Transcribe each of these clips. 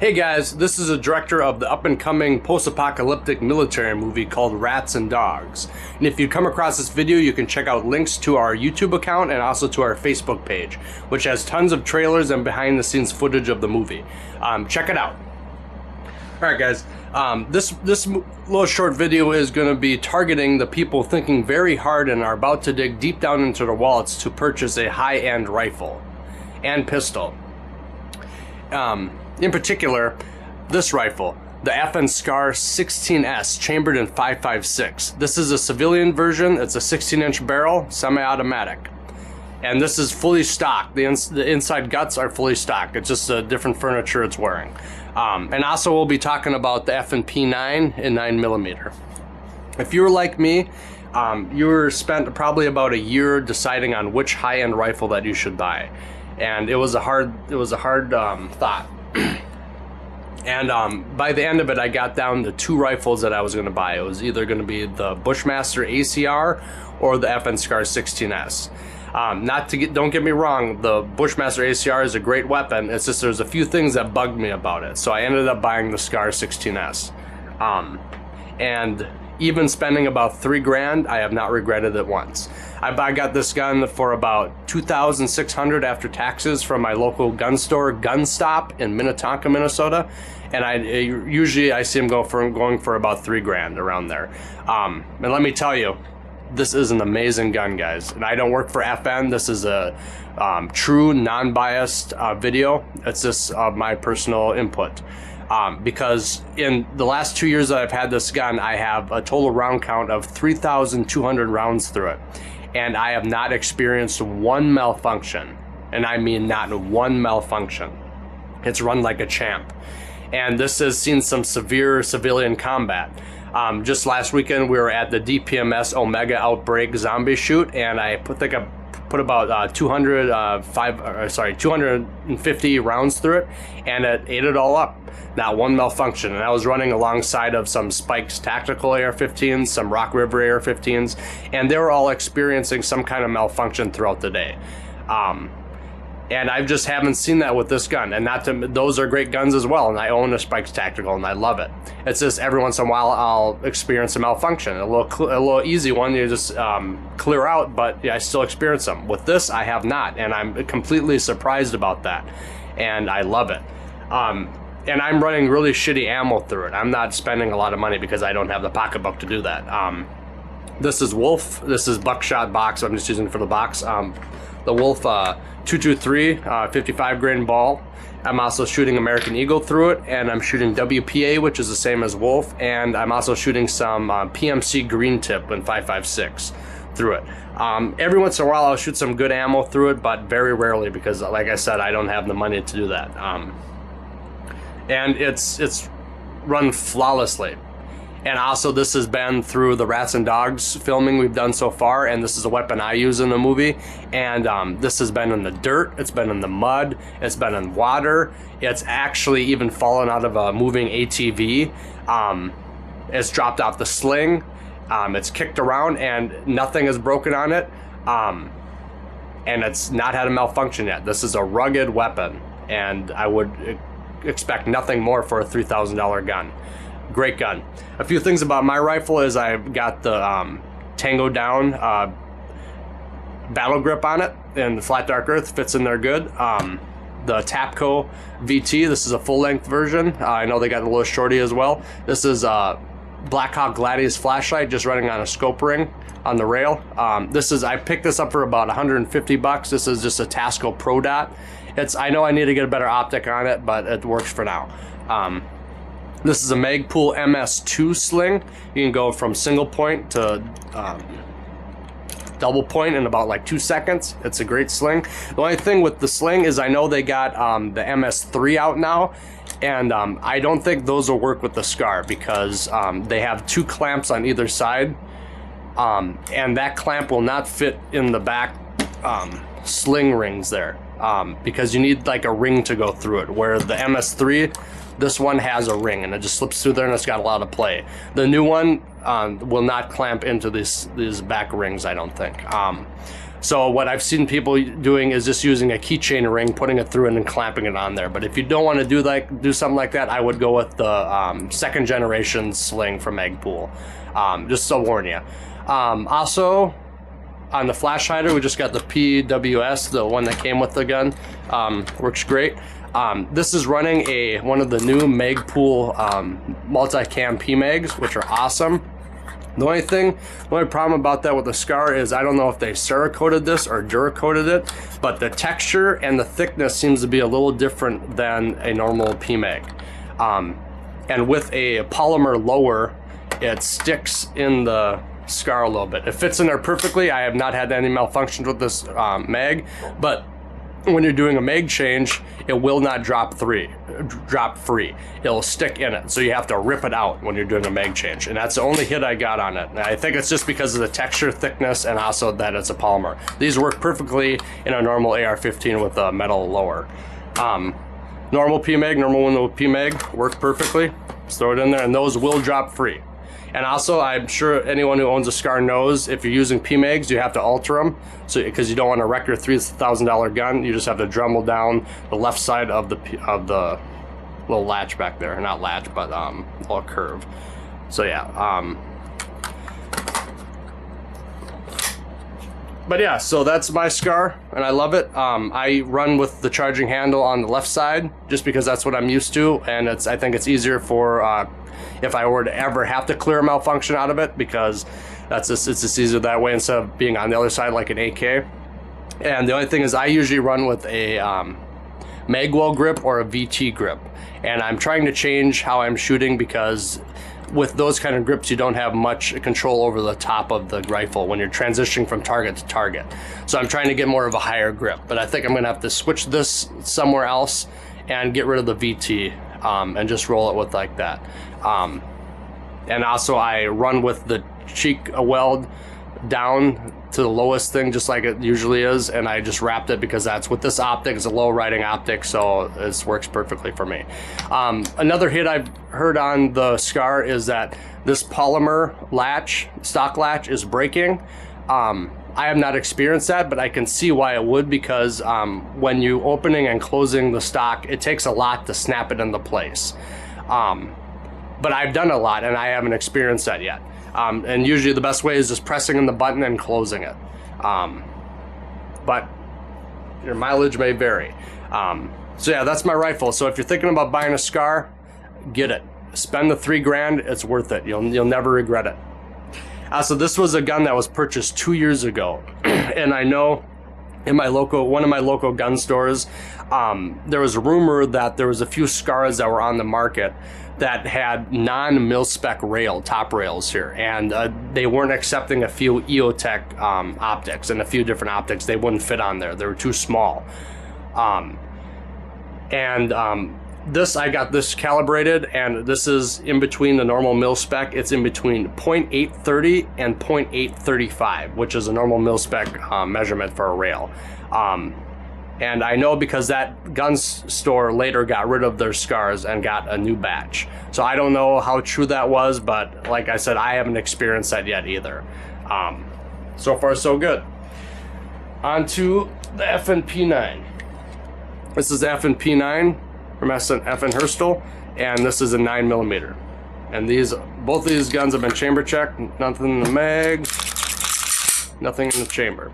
Hey guys, this is a director of the up-and-coming post-apocalyptic military movie called Rats and Dogs. And if you come across this video, you can check out links to our YouTube account and also to our Facebook page, which has tons of trailers and behind-the-scenes footage of the movie. Check it out. Alright guys, this little short video is going to be targeting the people thinking very hard and are about to dig deep down into their wallets to purchase a high-end rifle and pistol. In particular, this rifle, the FN SCAR 16S, chambered in 5.56. This is a civilian version. It's a 16-inch barrel, semi-automatic. And this is fully stocked. The inside guts are fully stocked. It's just a different furniture it's wearing. And also we'll be talking about the FNP 9 and 9mm. If you were like me, you were spent probably about a year deciding on which high-end rifle that you should buy. And it was a hard thought. And by the end of it, I got down to two rifles that I was going to buy. It was either going to be the Bushmaster ACR or the FN SCAR 16S. Don't get me wrong, the Bushmaster ACR is a great weapon. It's just there's a few things that bugged me about it. So I ended up buying the SCAR 16S. And even spending about $3,000, I have not regretted it once. I got this gun for about $2,600 after taxes from my local gun store, Gun Stop, in Minnetonka, Minnesota, and usually I see them going for about $3,000 around there. And let me tell you, this is an amazing gun, guys. And I don't work for FN. This is a true, non-biased video. It's just my personal input. Because in the last 2 years that I've had this gun, I have a total round count of 3,200 rounds through it. And I have not experienced one malfunction. And I mean not one malfunction. It's run like a champ. And this has seen some severe civilian combat. Just last weekend, we were at the DPMS Omega Outbreak zombie shoot, and I put about 250 rounds through it, and it ate it all up. Not one malfunction. And I was running alongside of some Spikes Tactical AR-15s, some Rock River AR-15s, and they were all experiencing some kind of malfunction throughout the day. And I just haven't seen that with this gun. And those are great guns as well, and I own a Spikes Tactical, and I love it. It's just every once in a while I'll experience a malfunction. A little easy one, you just clear out, but yeah, I still experience them. With this, I have not, and I'm completely surprised about that. And I love it. And I'm running really shitty ammo through it. I'm not spending a lot of money because I don't have the pocketbook to do that. This is Wolf. This is buckshot box. I'm just using it for the box. The Wolf 223 55 grain ball. I'm also shooting American Eagle through it, and I'm shooting WPA, which is the same as Wolf, and I'm also shooting some PMC green tip in 5.56 through it. Every once in a while I'll shoot some good ammo through it, but very rarely because, like I said, I don't have the money to do that. And it's run flawlessly. And also, this has been through the Rats and Dogs filming we've done so far, and this is a weapon I use in the movie. And this has been in the dirt, it's been in the mud, it's been in water, it's actually even fallen out of a moving ATV. It's dropped off the sling, it's kicked around, and nothing is broken on it. And it's not had a malfunction yet. This is a rugged weapon, and I would expect nothing more for a $3,000 gun. Great gun. A few things about my rifle is I've got the Tango Down battle grip on it, and the Flat Dark Earth fits in there good. The Tapco VT, this is a full-length version. I know they got a little shorty as well. This is a Blackhawk Gladius flashlight, just running on a scope ring on the rail. I picked this up for about 150 bucks. This is just a Tasco Pro Dot. I know I need to get a better optic on it, but it works for now. This is a Magpul MS2 sling. You can go from single point to double point in about like 2 seconds. It's a great sling. The only thing with the sling is I know they got the MS3 out now, and I don't think those will work with the SCAR because they have two clamps on either side, and that clamp will not fit in the back sling rings there, because you need like a ring to go through it, where the MS3, this one has a ring and it just slips through there and it's got a lot of play. The new one will not clamp into these back rings, I don't think. So what I've seen people doing is just using a keychain ring, putting it through and then clamping it on there. But if you don't want to do something like that, I would go with the second generation sling from Magpool. Just to warn you. Also, on the flash hider, we just got the PWS, the one that came with the gun. Works great. This is running one of the new Magpool Multicam PMags, which are awesome. The only problem about that with the Scar is I don't know if they Cerakoted this or Duracoated it, but the texture and the thickness seems to be a little different than a normal PMag. And with a polymer lower, it sticks in the Scar a little bit. It fits in there perfectly. I have not had any malfunctions with this mag, but when you're doing a mag change, it will not drop free. It'll stick in it, so you have to rip it out when you're doing a mag change, and that's the only hit I got on it. And I think it's just because of the texture, thickness, and also that it's a polymer. These work perfectly in a normal AR-15 with a metal lower. Normal PMag, normal one with PMag work perfectly. Just throw it in there, and those will drop free. And also, I'm sure anyone who owns a Scar knows if you're using PMags, you have to alter them. So, because you don't want to wreck your $3,000 gun, you just have to Dremel down the left side of the little latch back there. Not latch, but little curve. So yeah. But yeah, so that's my Scar, and I love it. I run with the charging handle on the left side just because that's what I'm used to, and I think it's easier for if I were to ever have to clear a malfunction out of it, because it's just easier that way instead of being on the other side like an AK. And the only thing is I usually run with a Magwell grip or a VT grip, and I'm trying to change how I'm shooting because with those kind of grips you don't have much control over the top of the rifle when you're transitioning from target to target. So I'm trying to get more of a higher grip, but I think I'm gonna have to switch this somewhere else and get rid of the VT and just roll it with like that. And also I run with the cheek weld down to the lowest thing just like it usually is, and I just wrapped it because that's with this optic. It's a low riding optic, so this works perfectly for me. Another hit I've heard on the Scar is that this polymer latch, stock latch, is breaking. I have not experienced that, but I can see why it would, because when you opening and closing the stock, it takes a lot to snap it into place. But I've done a lot and I haven't experienced that yet. And usually the best way is just pressing in the button and closing it. But your mileage may vary. So yeah, that's my rifle. So if you're thinking about buying a Scar, get it. Spend the $3 grand, it's worth it. You'll never regret it. So this was a gun that was purchased 2 years ago. And I know in one of my local gun stores, there was a rumor that there was a few Scars that were on the market that had non-mil-spec top rails here, and they weren't accepting a few EOTech optics, and a few different optics they wouldn't fit on there. They were too small. I got this calibrated, and this is in between the normal mil-spec. It's in between 0.830 and 0.835, which is a normal mil-spec measurement for a rail. And I know because that gun store later got rid of their Scars and got a new batch. So I don't know how true that was, but like I said, I haven't experienced that yet either. So far, so good. On to the FNP 9. This is the FNP 9 from FN Herstal, and this is a 9mm. And both of these guns have been chamber checked. Nothing in the mag, nothing in the chamber.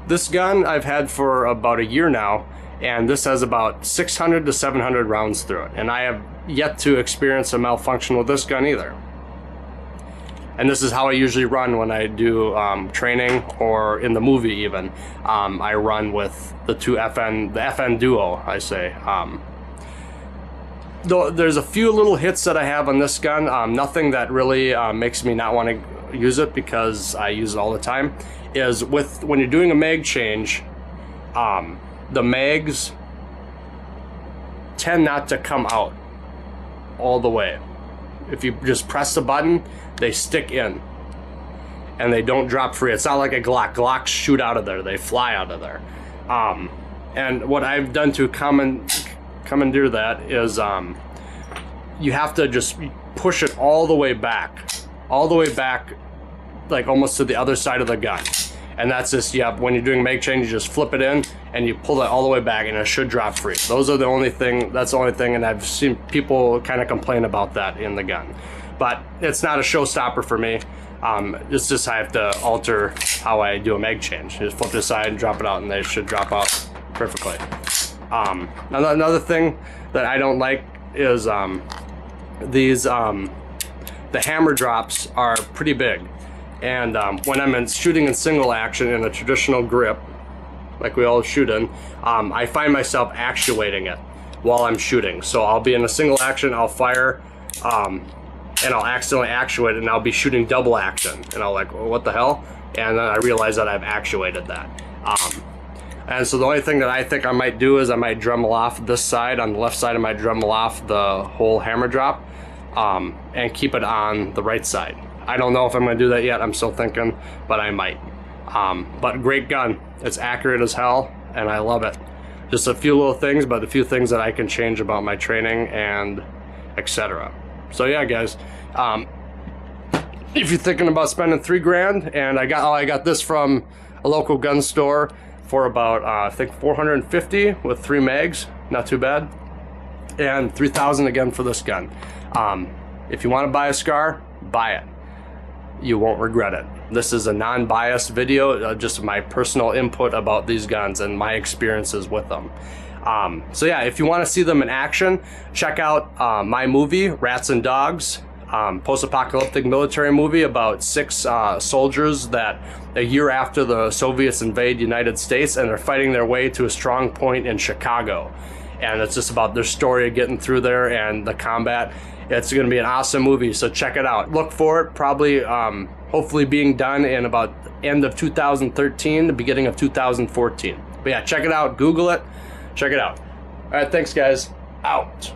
This gun I've had for about a year now, and this has about 600 to 700 rounds through it, and I have yet to experience a malfunction with this gun either. And this is how I usually run when I do training or in the movie even. I run with the FN Duo, I say. Though there's a few little hits that I have on this gun, nothing that really makes me not want to use it because I use it all the time, is when you're doing a mag change, the mags tend not to come out all the way. If you just press the button, they stick in and they don't drop free. It's not like a Glock. Glocks shoot out of there, they fly out of there. And what I've done to commandeer that is you have to just push it all the way back, like almost to the other side of the gun. And that's just, yeah, when you're doing mag chain, you just flip it in and you pull it all the way back and it should drop free. Those are the only thing, that's the only thing, and I've seen people kind of complain about that in the gun. But it's not a showstopper for me. It's just I have to alter how I do a mag change. Just flip this side and drop it out and they should drop out perfectly. Another thing that I don't like is the hammer drops are pretty big. And when I'm shooting in single action in a traditional grip, like we all shoot in, I find myself actuating it while I'm shooting. So I'll be in a single action, I'll fire, and I'll accidentally actuate it, and I'll be shooting double action. And I'll like, well, what the hell? And then I realize that I've actuated that. And so the only thing that I think I might do is I might Dremel off this side. On the left side, I might Dremel off the whole hammer drop and keep it on the right side. I don't know if I'm going to do that yet. I'm still thinking, but I might. But great gun. It's accurate as hell, and I love it. Just a few little things, but a few things that I can change about my training and etc. So yeah, guys. If you're thinking about spending $3 grand, and I got this from a local gun store for about I think $450 with 3 mags, not too bad, and $3,000 again for this gun. If you want to buy a SCAR, buy it. You won't regret it. This is a non-biased video, just my personal input about these guns and my experiences with them. So yeah, if you want to see them in action, check out my movie, Rats and Dogs, post-apocalyptic military movie about 6 soldiers that a year after the Soviets invade the United States, and they're fighting their way to a strong point in Chicago. And it's just about their story of getting through there and the combat. It's going to be an awesome movie, so check it out. Look for it, probably, hopefully being done in about end of 2013, the beginning of 2014. But yeah, check it out, Google it, check it out. All right, thanks guys, out.